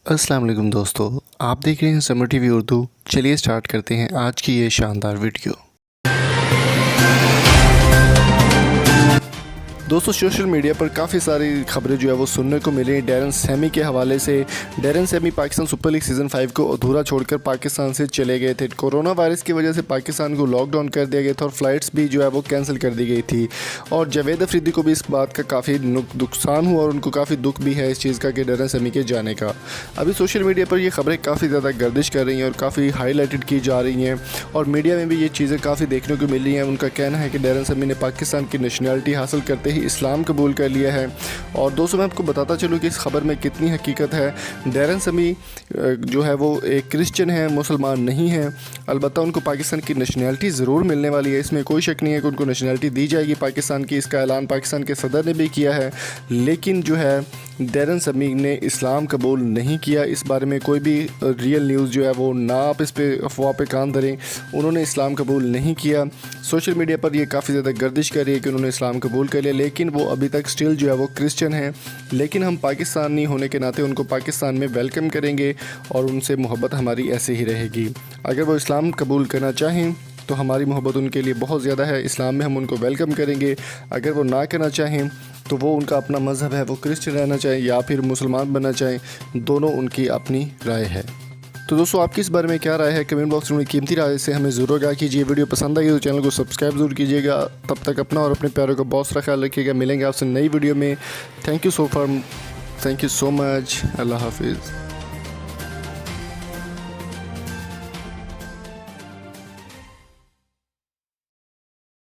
अस्सलाम वालेकुम दोस्तों, आप देख रहे हैं समर टीवी उर्दू। चलिए स्टार्ट करते हैं आज की ये शानदार वीडियो। दोस्तों, सोशल मीडिया पर काफ़ी सारी खबरें जो है वो सुनने को मिली डैरन सैमी के हवाले से। Darren Sami Pakistan super league season 5 को अधूरा छोड़कर पाकिस्तान से चले गए थे। कोरोना वायरस की वजह से पाकिस्तान को लॉकडाउन कर दिया गया था और फ्लाइट्स भी जो है वो कैंसिल कर दी गई थी। और जावेद अफरीदी को भी इस बात का काफ़ी नुकसान हुआ और उनको काफ़ी दुख भी है इस चीज़ का कि डैरन सैमी के जाने का। अभी सोशल मीडिया पर ये खबरें काफ़ी ज़्यादा गर्दिश कर रही हैं और काफ़ी हाईलाइटेड की जा रही हैं और मीडिया में भी ये चीज़ें काफ़ी देखने को मिल रही हैं। उनका कहना है कि डैरन सैमी ने पाकिस्तान की नेशनैलिटी हासिल करते ही इस्लाम कबूल कर लिया है। और दोस्तों, मैं आपको बताता चलूँ कि इस खबर में कितनी हकीकत है। डैरन सैमी जो है वो एक क्रिश्चियन है, मुसलमान नहीं है। अलबत्ता उनको पाकिस्तान की नेशनैलिटी ज़रूर मिलने वाली है, इसमें कोई शक नहीं है कि उनको नेशनैलिटी दी जाएगी पाकिस्तान की। इसका ऐलान पाकिस्तान के सदर ने भी किया है। लेकिन जो है डैरन सैमी ने इस्लाम कबूल नहीं किया। इस बारे में कोई भी रियल न्यूज़ जो है वो ना आप इस पे अफवाह पे कान धरें। उन्होंने इस्लाम कबूल नहीं किया। सोशल मीडिया पर ये काफ़ी ज़्यादा गर्दिश कर रही है कि उन्होंने इस्लाम कबूल कर लिया, लेकिन वो अभी तक स्टिल जो है वो क्रिश्चियन हैं। लेकिन हम पाकिस्तानी होने के नाते उनको पाकिस्तान में वेलकम करेंगे और उनसे मोहब्बत हमारी ऐसे ही रहेगी। अगर वो इस्लाम कबूल करना चाहें तो हमारी मोहब्बत उनके लिए बहुत ज़्यादा है, इस्लाम में हम उनको वेलकम करेंगे। अगर वो ना करना चाहें तो वो उनका अपना मज़हब है, वो क्रिश्चियन रहना चाहें या फिर मुसलमान बनना चाहें, दोनों उनकी अपनी राय है। तो दोस्तों, आपकी इस बारे में क्या राय है? कमेंट बॉक्स में कीमती राय से हमें ज़रूर आगाह कीजिए। वीडियो पसंद आई तो चैनल को सब्सक्राइब ज़रूर कीजिएगा। तब तक अपना और अपने प्यारों का बहुत सारा ख्याल रखिएगा। मिलेंगे आपसे नई वीडियो में। Thank you so much. अल्लाह हाफिज़।